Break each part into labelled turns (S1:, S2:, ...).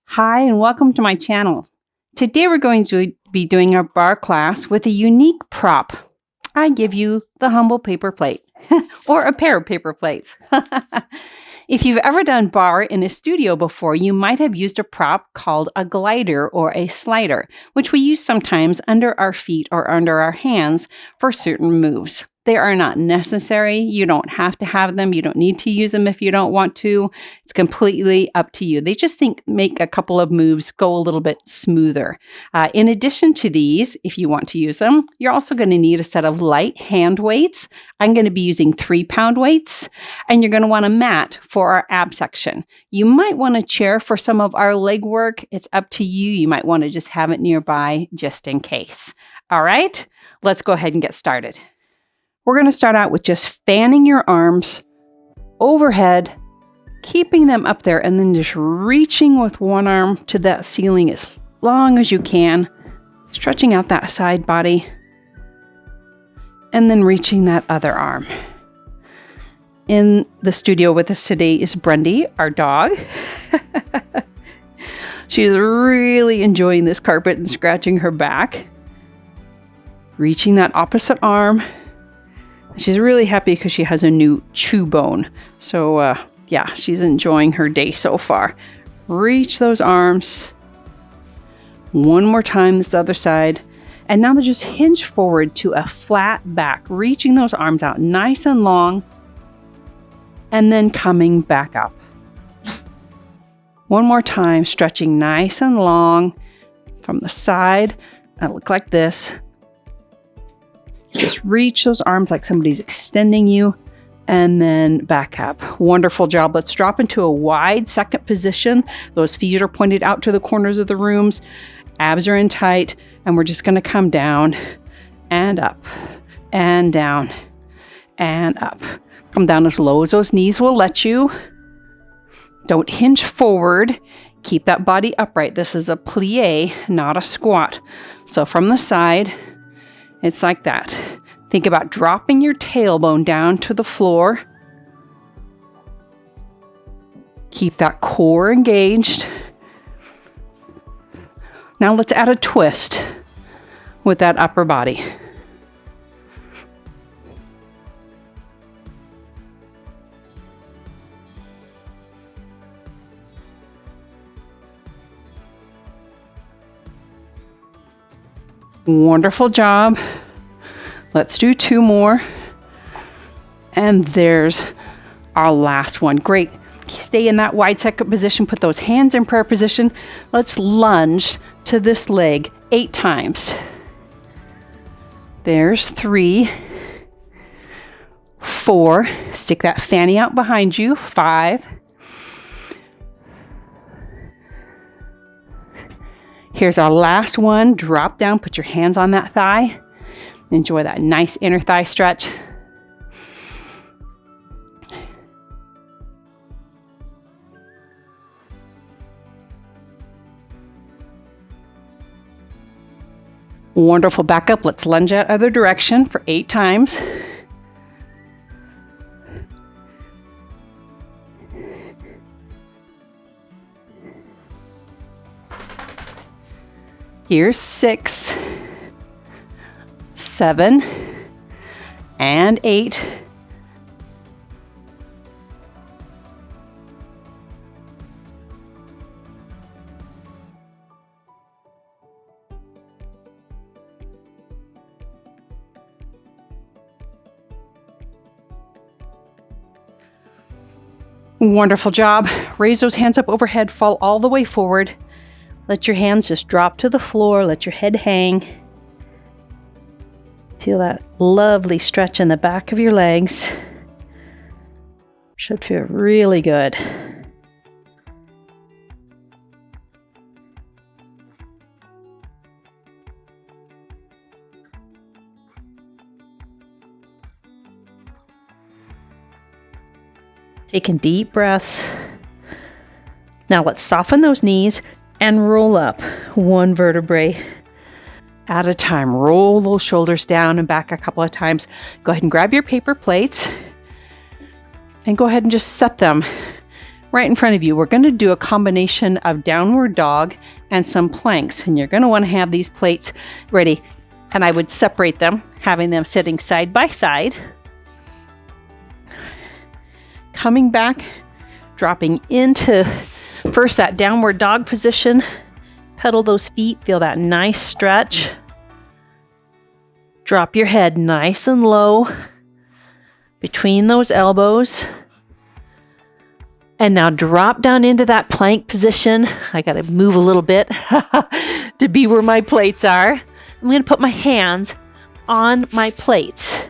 S1: Hi, and welcome to my channel. Today we're going to be doing our bar class with a unique prop. I give you the humble paper plate, or a pair of paper plates. If you've ever done bar in a studio before, you might have used a prop called a glider or a slider, which we use sometimes under our feet or under our hands for certain moves. They are not necessary. You don't have to have them. You don't need to use them if you don't want to. It's completely up to you. They just make a couple of moves go a little bit smoother. In addition to these, if you want to use them, you're also going to need a set of light hand weights. I'm going to be using 3-pound weights, and you're going to want a mat for our ab section. You might want a chair for some of our leg work. It's up to you. You might want to just have it nearby just in case. All right, let's go ahead and get started. We're going to start out with just fanning your arms overhead, keeping them up there, and then just reaching with one arm to that ceiling as long as you can, stretching out that side body, and then reaching that other arm. In the studio with us today is Brendy, our dog. She's really enjoying this carpet and scratching her back. Reaching that opposite arm. She's really happy because she has a new chew bone. So yeah, she's enjoying her day so far. Reach those arms. One more time, this other side. And now they just hinge forward to a flat back, reaching those arms out nice and long, and then coming back up. One more time, stretching nice and long from the side. I look like this. Just reach those arms like somebody's extending you, and then back up. Wonderful job. Let's drop into a wide second position. Those feet are pointed out to the corners of the rooms. Abs are in tight, and we're just going to come down and up and down and up. Come down as low as those knees will let you. Don't hinge forward. Keep that body upright. This is a plie, not a squat. So from the side, it's like that. Think about dropping your tailbone down to the floor. Keep that core engaged. Now let's add a twist with that upper body. Wonderful job. Let's do 2 more. And there's our last one. Great. Stay in that wide second position. Put those hands in prayer position. Let's lunge to this leg 8 times. There's 3, 4. Stick that fanny out behind you. 5. Here's our last one. Drop down, put your hands on that thigh. Enjoy that nice inner thigh stretch. Wonderful. Back up. Let's lunge out other direction for 8 times. Here's 6, 7, and 8. Wonderful job. Raise those hands up overhead, fall all the way forward. Let your hands just drop to the floor. Let your head hang. Feel that lovely stretch in the back of your legs. Should feel really good. Taking deep breaths. Now let's soften those knees and roll up 1 vertebrae at a time. Roll those shoulders down and back a couple of times. Go ahead and grab your paper plates and go ahead and just set them right in front of you. We're going to do a combination of downward dog and some planks, and you're going to want to have these plates ready. And I would separate them, having them sitting side by side. Coming back, dropping into first that downward dog position. Pedal those feet, feel that nice stretch. Drop your head nice and low between those elbows. And now drop down into that plank position. I got to move a little bit to be where my plates are. I'm going to put my hands on my plates,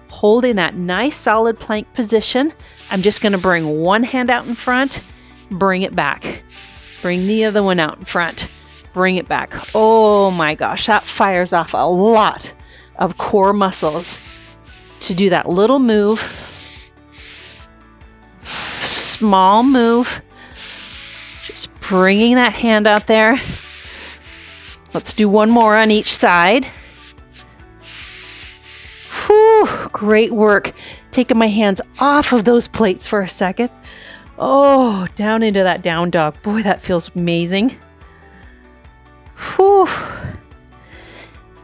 S1: holding that nice solid plank position. I'm just going to bring one hand out in front, bring it back. Bring the other one out in front, bring it back. Oh my gosh, that fires off a lot of core muscles to do that little move. Small move, just bringing that hand out there. Let's do one more on each side. Whew, great work. Taking my hands off of those plates for a second. Oh, down into that down dog. Boy, that feels amazing. Whew.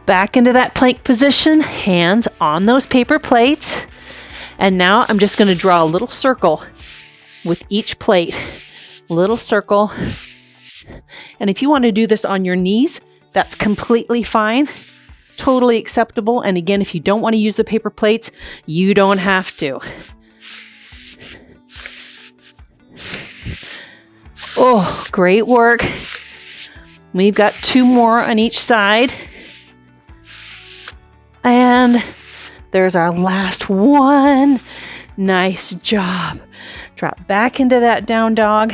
S1: Back into that plank position, hands on those paper plates. And now I'm just going to draw a little circle with each plate, little circle. And if you want to do this on your knees, that's completely fine, totally acceptable. And again, if you don't want to use the paper plates, you don't have to. Oh, great work. We've got 2 more on each side. And there's our last one. Nice job. Drop back into that down dog.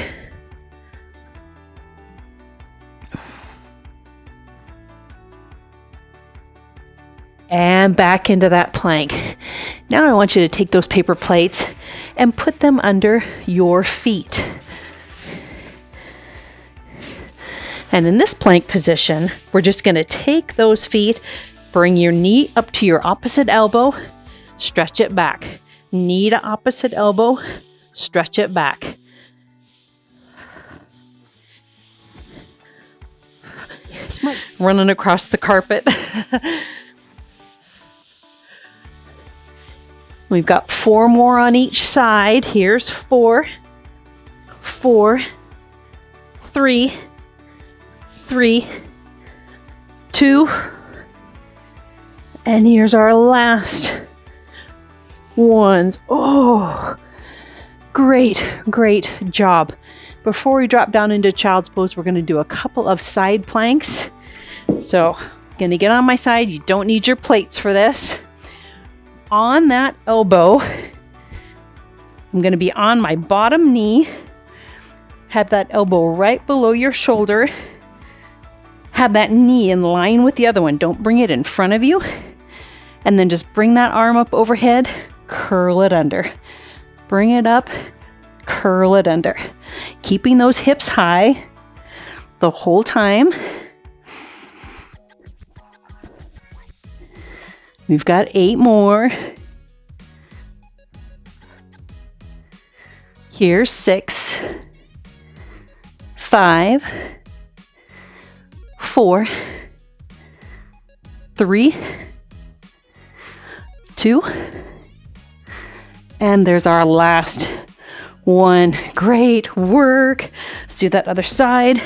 S1: And back into that plank. Now I want you to take those paper plates and put them under your feet. And in this plank position, we're just going to take those feet, bring your knee up to your opposite elbow, stretch it back. Knee to opposite elbow, stretch it back. Running across the carpet. We've got 4 more on each side. Here's 4, 4, 3, 3, 2, and here's our last ones. Oh, great job. Before we drop down into child's pose, we're going to do a couple of side planks. So, going to get on my side. You don't need your plates for this. On that elbow, I'm going to be on my bottom knee. Have that elbow right below your shoulder. Have that knee in line with the other one. Don't bring it in front of you. And then just bring that arm up overhead. Curl it under. Bring it up. Curl it under. Keeping those hips high the whole time. We've got 8 more. Here's 6, 5, 4, 3, 2, and there's our last one. Great work. Let's do that other side.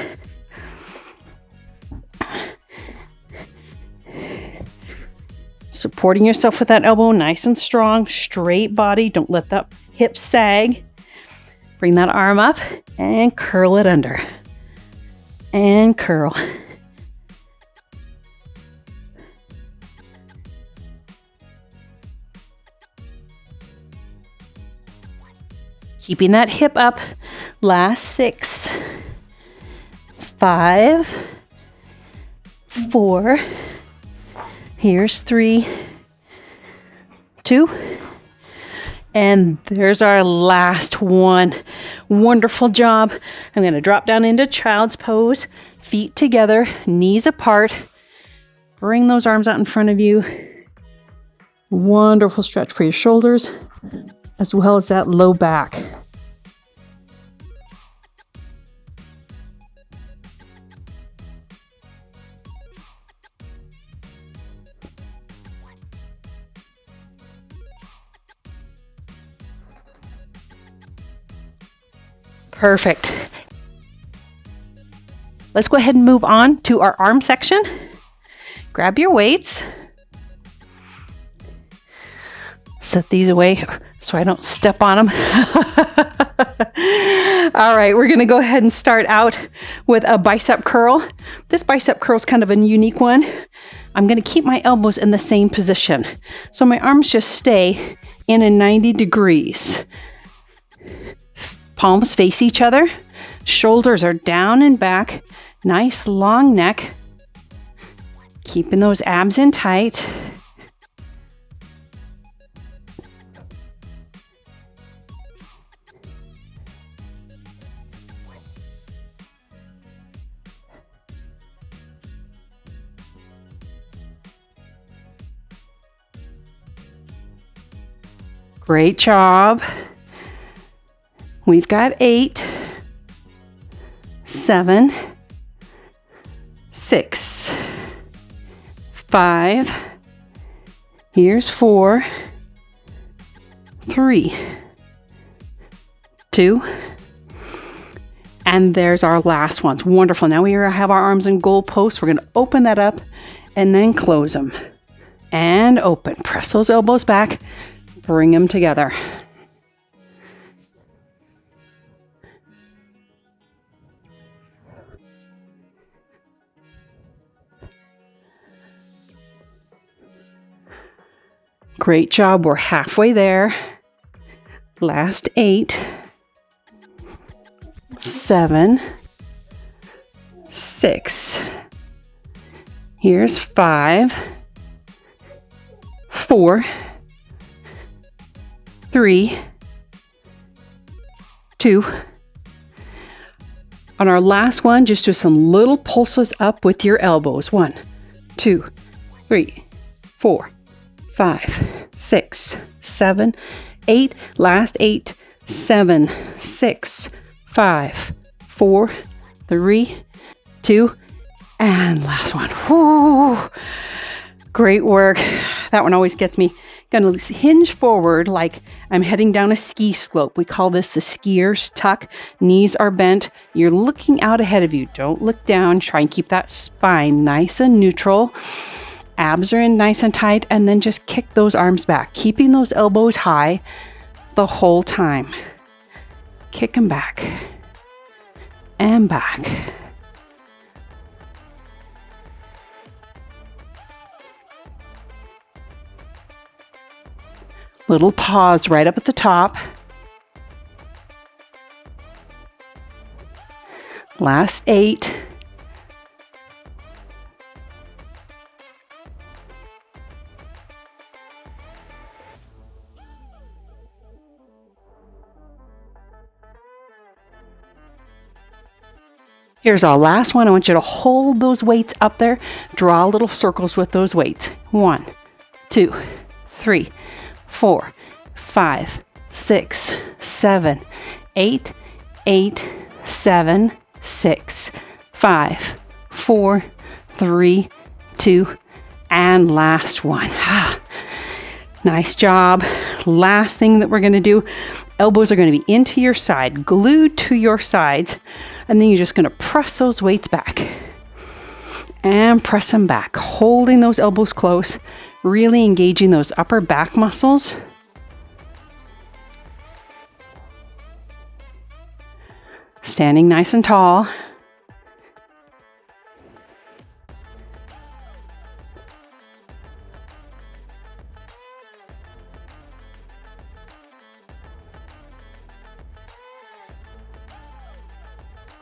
S1: Supporting yourself with that elbow, nice and strong, straight body. Don't let that hip sag. Bring that arm up and curl it under. And curl. Keeping that hip up. Last 6, 5, 4, here's 3, 2, and there's our last one. Wonderful job. I'm going to drop down into child's pose, feet together, knees apart. Bring those arms out in front of you. Wonderful stretch for your shoulders, as well as that low back. Perfect. Let's go ahead and move on to our arm section. Grab your weights. Set these away so I don't step on them. All right, we're going to go ahead and start out with a bicep curl. This bicep curl is kind of a unique one. I'm going to keep my elbows in the same position. So my arms just stay in a 90 degrees. Palms face each other. Shoulders are down and back. Nice long neck. Keeping those abs in tight. Great job. We've got 8, 7, 6, 5. Here's 4, 3, 2. And there's our last ones. Wonderful. Now we have our arms in goal posts. We're going to open that up and then close them. And open. Press those elbows back. Bring them together. Great job. We're halfway there. Last 8, 7, 6. Here's 5, 4, 3, 2. On our last one, just do some little pulses up with your elbows. 1, 2, 3, 4, 5, 6, 7, 8. Last 8, 7, 6, 5, 4, 3, 2, and last one. Whew. Great work. That one always gets me. Gonna hinge forward like I'm heading down a ski slope. We call this the skier's tuck. Knees are bent. You're looking out ahead of you. Don't look down. Try and keep that spine nice and neutral. Abs are in nice and tight, and then just kick those arms back, keeping those elbows high the whole time. Kick them back and back. Little pause right up at the top. Last 8. Here's our last one. I want you to hold those weights up there. Draw little circles with those weights. 1, 2, 3, 4, 5, 6, 7, 8, 8, 7, 6, 5, 4, 3, 2, and last one. Nice job. Last thing that we're going to do, elbows are going to be into your side, glued to your sides, and then you're just going to press those weights back and press them back, holding those elbows close, really engaging those upper back muscles. Standing nice and tall.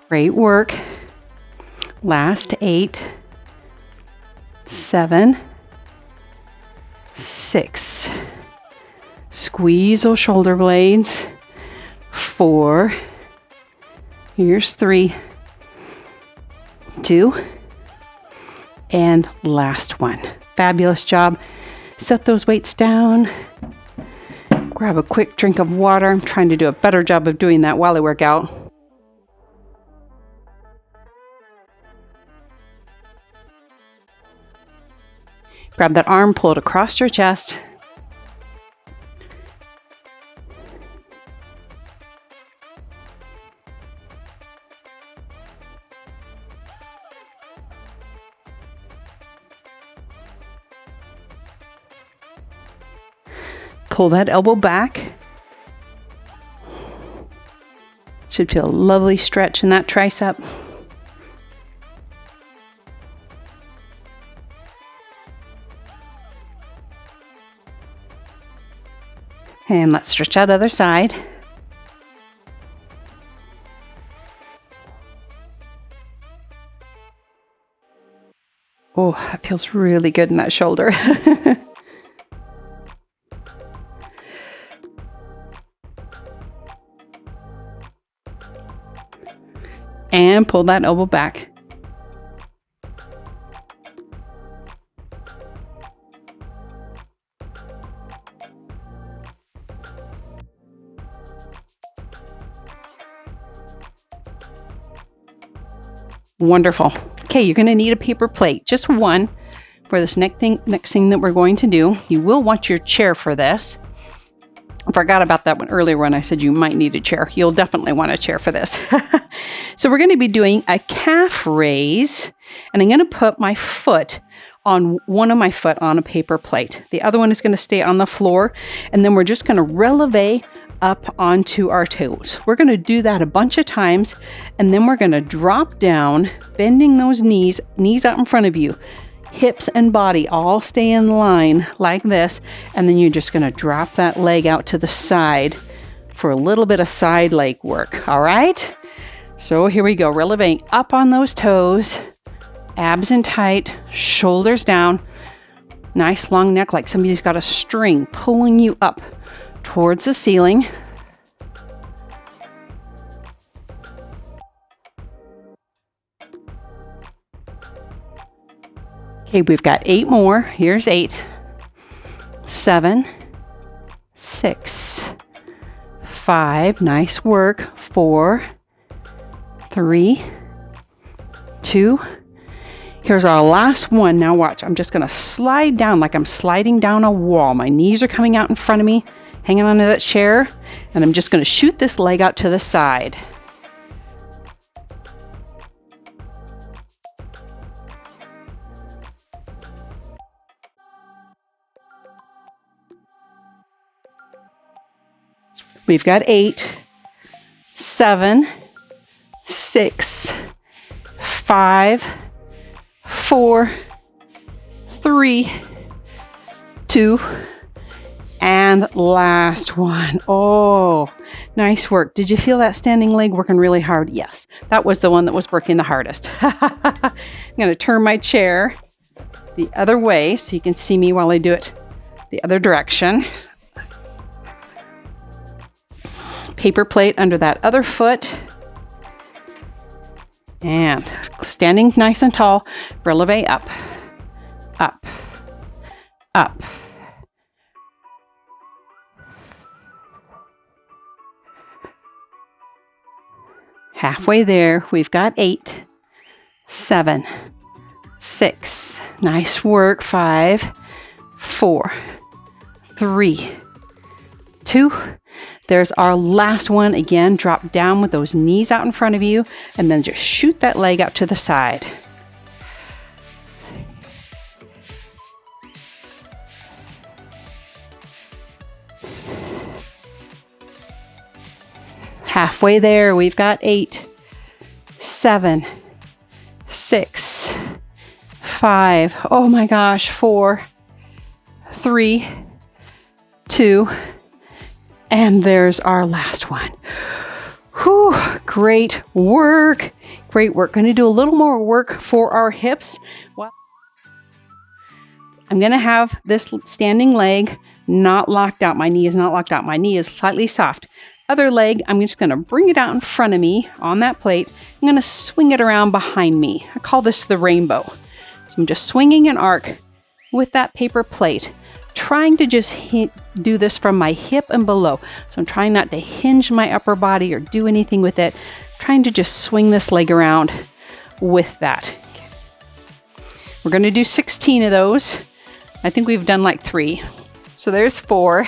S1: Great work. Last 8, 7, 6. Squeeze those shoulder blades. 4. Here's 3, 2, and last one. Fabulous job. Set those weights down. Grab a quick drink of water. I'm trying to do a better job of doing that while I work out. Grab that arm, pull it across your chest. Pull that elbow back. Should feel a lovely stretch in that tricep. And let's stretch out other side. Oh, that feels really good in that shoulder. And pull that elbow back. Wonderful. Okay, you're going to need a paper plate, just one, for this next thing that we're going to do. You will want your chair for this. I forgot about that one earlier when I said you might need a chair. You'll definitely want a chair for this. So we're going to be doing a calf raise, and I'm going to put my foot on one of my foot on a paper plate. The other one is going to stay on the floor, and then we're just going to releve up onto our toes. We're going to do that a bunch of times, and then we're going to drop down, bending those knees out in front of you. Hips and body all stay in line like this, and then you're just going to drop that leg out to the side for a little bit of side leg work. All right? So here we go. Relevating up on those toes, abs in tight, shoulders down. Nice long neck like somebody's got a string pulling you up towards the ceiling. Okay, we've got 8 more. Here's 8, 7, 6, 5. Nice work. 4, 3, 2. Here's our last one. Now watch. I'm just going to slide down like I'm sliding down a wall. My knees are coming out in front of me, hanging onto that chair, and I'm just going to shoot this leg out to the side. We've got 8, 7, 6, 5, 4, 3, 2, and last one. Oh, nice work. Did you feel that standing leg working really hard? Yes, that was the one that was working the hardest. I'm going to turn my chair the other way so you can see me while I do it the other direction. Paper plate under that other foot. And standing nice and tall, releve up, up, up. Halfway there, we've got 8, 7, 6. Nice work. 5, 4, 3, 2. There's our last one. Again, drop down with those knees out in front of you, and then just shoot that leg out to the side. Halfway there, we've got 8, 7, 6, 5. Oh my gosh, 4, 3, 2. And there's our last one. Whew, great work. Great work. Going to do a little more work for our hips. Well, I'm going to have this standing leg not locked out. My knee is not locked out. My knee is slightly soft. Other leg, I'm just going to bring it out in front of me on that plate. I'm going to swing it around behind me. I call this the rainbow. So I'm just swinging an arc with that paper plate, trying to just do this from my hip and below. So I'm trying not to hinge my upper body or do anything with it. Trying to just swing this leg around with that. We're going to do 16 of those. I think we've done like 3. So there's 4,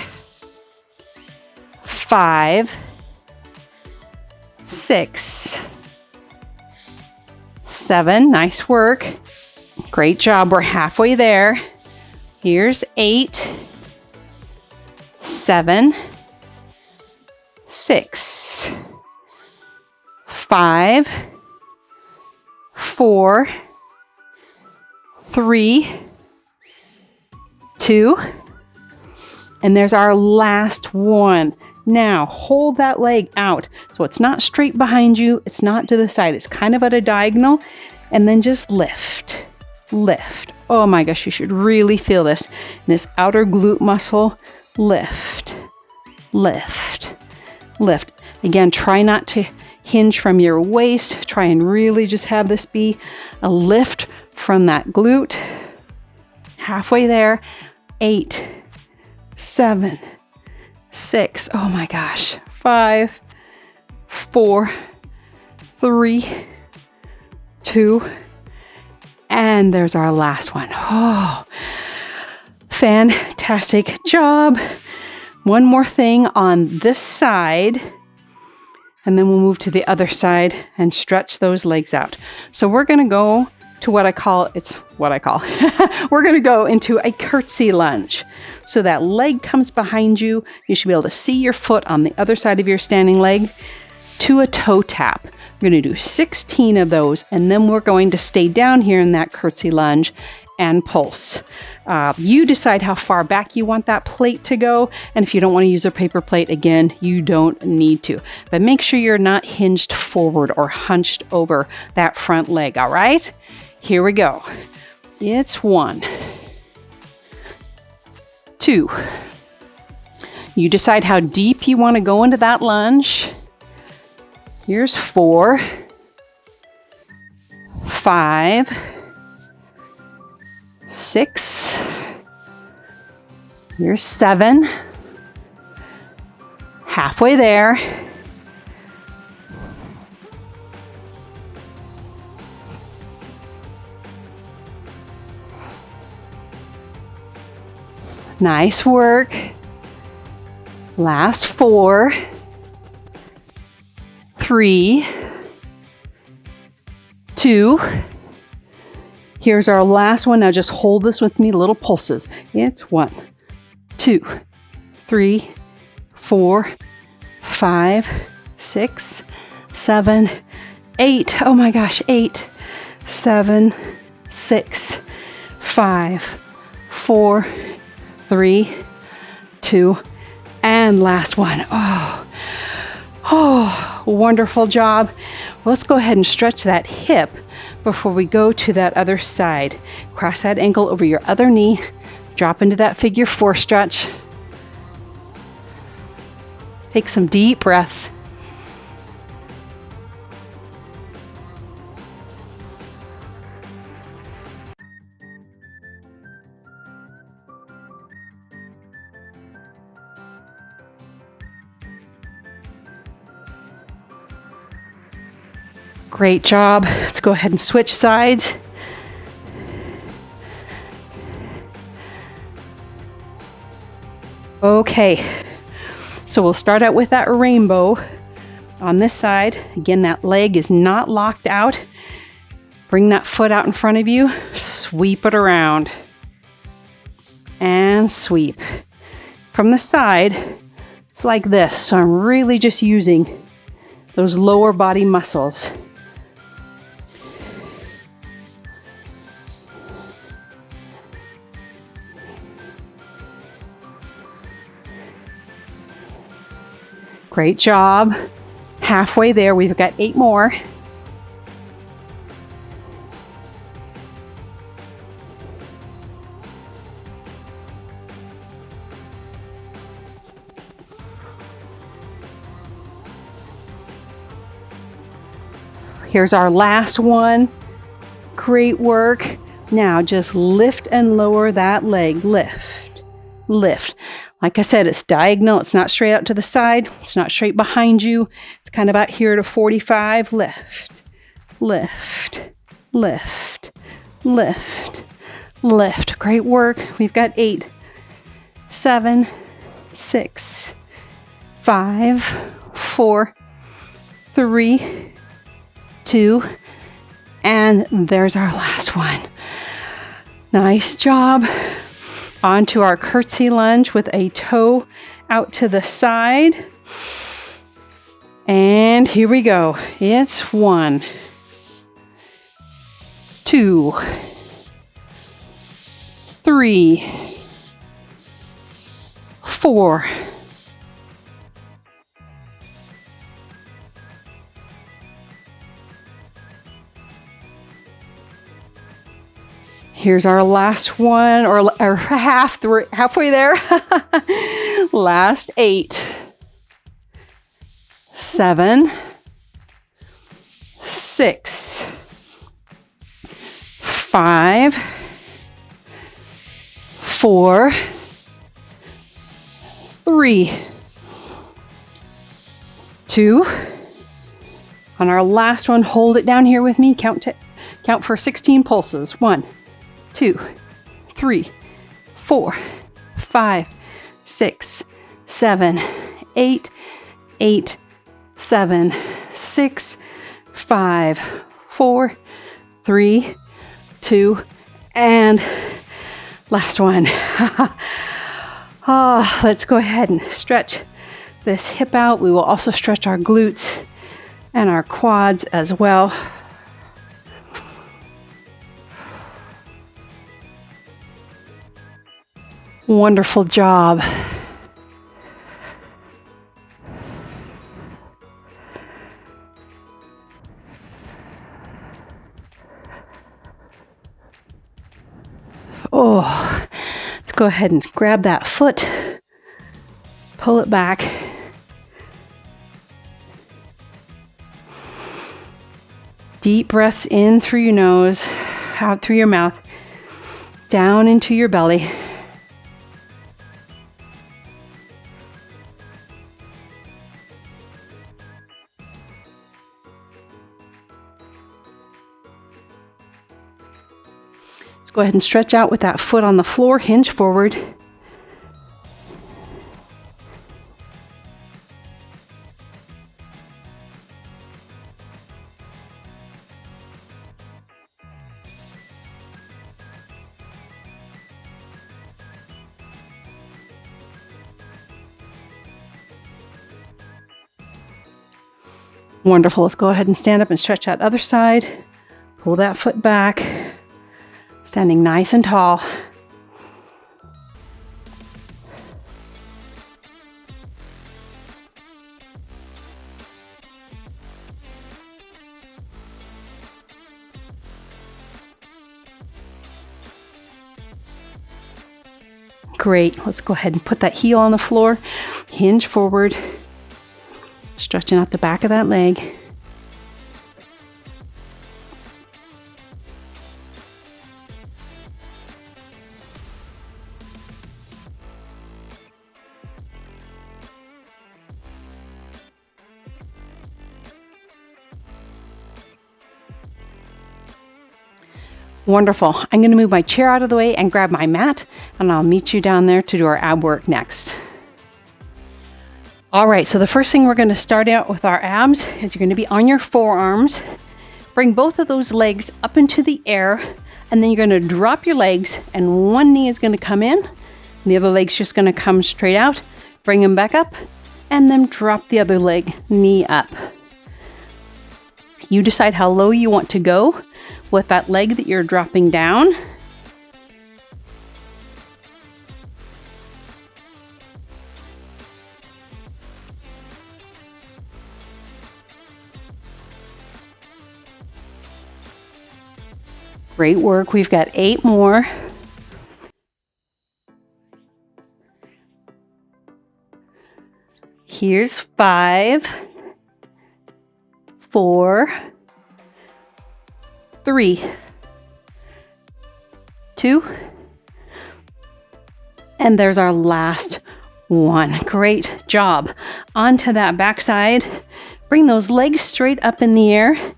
S1: 5, 6, 7. Nice work. Great job. We're halfway there. Here's 8, 7, 6, 5, 4, 3, 2, and there's our last one. Now hold that leg out so it's not straight behind you, it's not to the side, it's kind of at a diagonal, and then just lift, lift. Oh my gosh, you should really feel this outer glute muscle. Lift, lift, lift. Again, try not to hinge from your waist. Try and really just have this be a lift from that glute. Halfway there. 8, 7, 6. Oh my gosh. 5, 4, 3, 2, and there's our last one. Oh, fantastic job. One more thing on this side, and then we'll move to the other side and stretch those legs out. So we're going to go to we're going to go into a curtsy lunge. So that leg comes behind you. You should be able to see your foot on the other side of your standing leg to a toe tap. We're going to do 16 of those, and then we're going to stay down here in that curtsy lunge and pulse. You decide how far back you want that plate to go, and if you don't want to use a paper plate, again, you don't need to. But make sure you're not hinged forward or hunched over that front leg, all right? Here we go. It's 1, 2. You decide how deep you want to go into that lunge. Here's 4, 5, 6. Here's 7. Halfway there. 'Nice work. Last 4, 3, 2. Here's our last one. Now just hold this with me, little pulses. It's 1, 2, 3, 4, 5, 6, 7, 8. Oh my gosh, 8, 7, 6, 5, 4, 3, 2, and last one. Oh, wonderful job. Let's go ahead and stretch that hip before we go to that other side. Cross that ankle over your other knee. Drop into that figure 4 stretch. Take some deep breaths. Great job. Let's go ahead and switch sides. Okay, so we'll start out with that rainbow on this side. Again, that leg is not locked out. Bring that foot out in front of you. Sweep it around. And sweep. From the side, it's like this. So I'm really just using those lower body muscles. Great job. Halfway there, we've got 8 more. Here's our last one. Great work. Now just lift and lower that leg. Lift, lift. Like I said, it's diagonal. It's not straight out to the side. It's not straight behind you. It's kind of out here to 45. Lift, lift, lift, lift, lift. Great work. We've got 8, 7, 6, 5, 4, 3, 2, and there's our last one. Nice job. Onto our curtsy lunge with a toe out to the side. And here we go. It's 1, 2, 3, 4. Here's our last one, or half. We're halfway there. Last 8, 7, 6, 5, 4, 3, 2. On our last one, hold it down here with me. Count for 16 pulses. 1, 2, 3, 4, 5, 6, 7, 8, 8, 7, 6, 5, 4, 3, 2, and last one. Let's go ahead and stretch this hip out. We will also stretch our glutes and our quads as well. Wonderful job. Oh, let's go ahead and grab that foot, pull it back. Deep breaths in through your nose, out through your mouth, down into your belly. Let's go ahead and stretch out with that foot on the floor, hinge forward. Wonderful. Let's go ahead and stand up and stretch that other side. Pull that foot back. Standing nice and tall. Great. Let's go ahead and put that heel on the floor. Hinge forward. Stretching out the back of that leg. Wonderful. I'm going to move my chair out of the way and grab my mat, and I'll meet you down there to do our ab work next. All right, so the first thing we're going to start out with our abs is you're going to be on your forearms. Bring both of those legs up into the air, and then you're going to drop your legs, and one knee is going to come in, and the other leg's just going to come straight out. Bring them back up, and then drop the other leg, knee up. You decide how low you want to go with that leg that you're dropping down. Great work. We've got 8 more. Here's 5, 4, 3, 2, and there's our last one. Great job. Onto that backside. Bring those legs straight up in the air.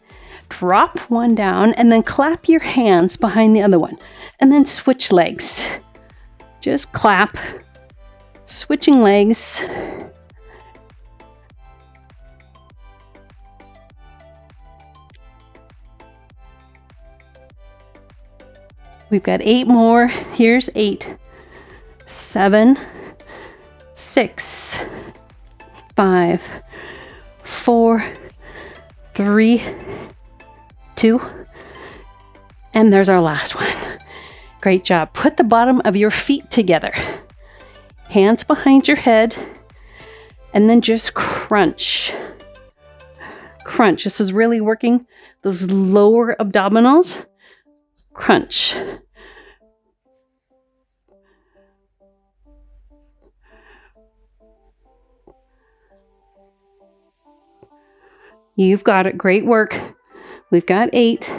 S1: Drop one down and then clap your hands behind the other one. And then switch legs. Just clap. Switching legs. We've got 8 more. Here's 8, 7, 6, 3, 2, and there's our last one. Great job. Put the bottom of your feet together. Hands behind your head, and then just crunch. Crunch. This is really working those lower abdominals. Crunch. You've got it. Great work. We've got 8,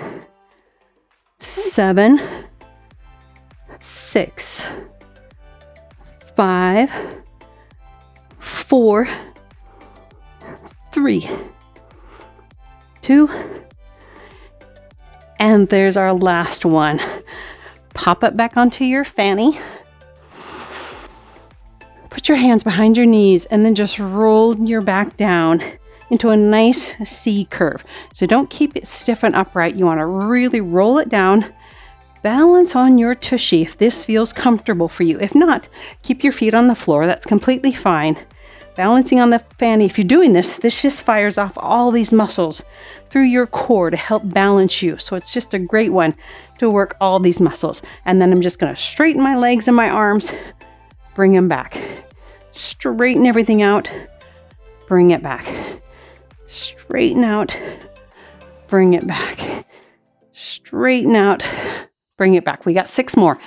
S1: 7, 6, 5, 4, 3, 2, and there's our last one. Pop it back onto your fanny. Put your hands behind your knees and then just roll your back down into a nice C curve. So don't keep it stiff and upright. You want to really roll it down. Balance on your tushy if this feels comfortable for you. If not, keep your feet on the floor. That's completely fine. Balancing on the fanny. If you're doing this, this just fires off all these muscles through your core to help balance you. So it's just a great one to work all these muscles. And then I'm just going to straighten my legs and my arms, bring them back. Straighten everything out, bring it back. Straighten out, bring it back. Straighten out, bring it back. We got 6 more.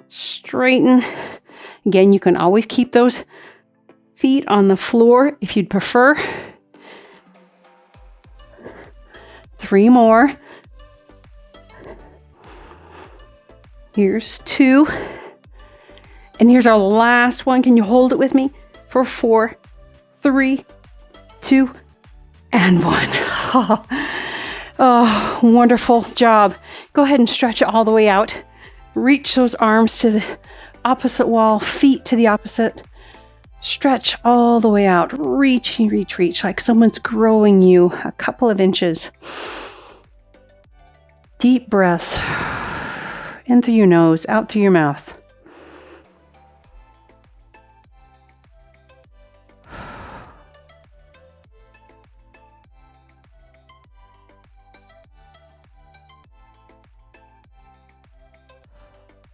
S1: Straighten. Again, you can always keep those feet on the floor if you'd prefer. 3 more. Here's 2. And here's our last one. Can you hold it with me? For 4, 3, 2, and 1. Oh, wonderful job. Go ahead and stretch it all the way out. Reach those arms to the opposite wall, feet to the opposite. Stretch all the way out. Reach, reach, reach, like someone's growing you a couple of inches. Deep breaths. In through your nose, out through your mouth.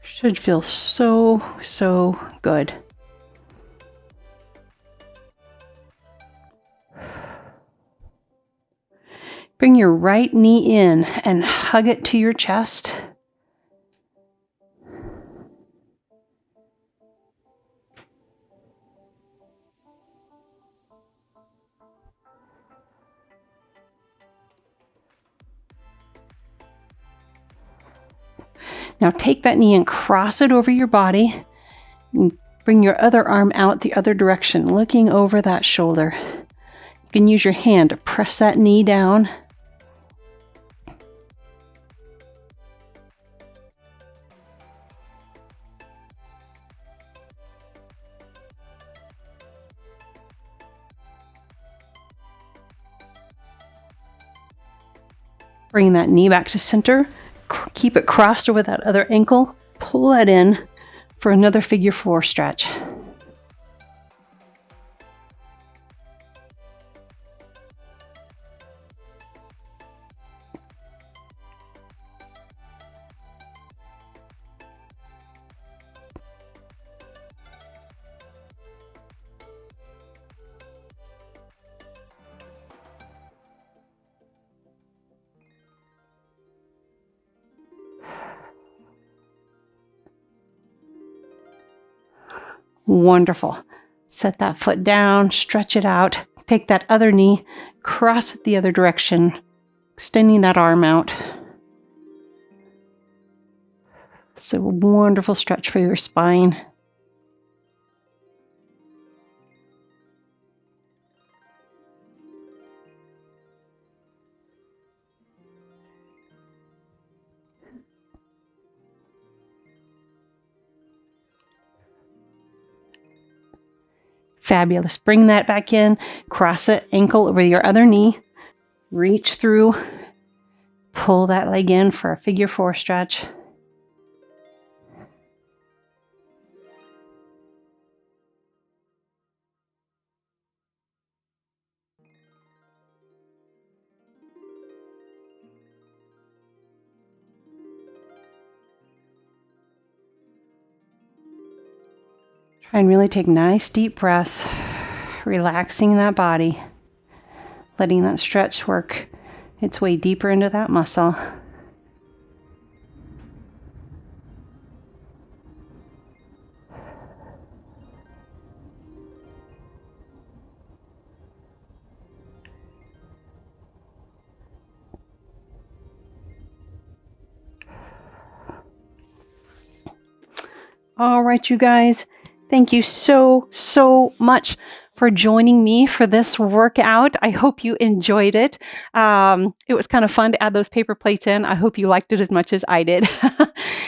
S1: Should feel so, so good. Bring your right knee in and hug it to your chest. Now take that knee and cross it over your body. And bring your other arm out the other direction, looking over that shoulder. You can use your hand to press that knee down. Bring that knee back to center. Keep it crossed over that other ankle. Pull that in for another figure 4 stretch. Wonderful. Set that foot down, stretch it out. Take that other knee, cross it the other direction, extending that arm out. It's a wonderful stretch for your spine. Fabulous. Bring that back in. Cross it, ankle over your other knee. Reach through. Pull that leg in for a figure 4 stretch. Try and really take nice deep breaths, relaxing that body, letting that stretch work its way deeper into that muscle. All right, you guys, thank you so much for joining me for this workout. I hope you enjoyed it. It was kind of fun to add those paper plates in. I hope you liked it as much as I did.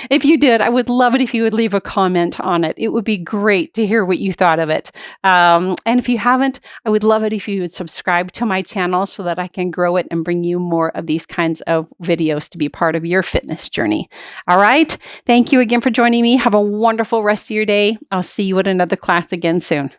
S1: If you did, I would love it if you would leave a comment on it. It would be great to hear what you thought of it. And if you haven't, I would love it if you would subscribe to my channel so that I can grow it and bring you more of these kinds of videos to be part of your fitness journey. All right. Thank you again for joining me. Have a wonderful rest of your day. I'll see you at another class again soon.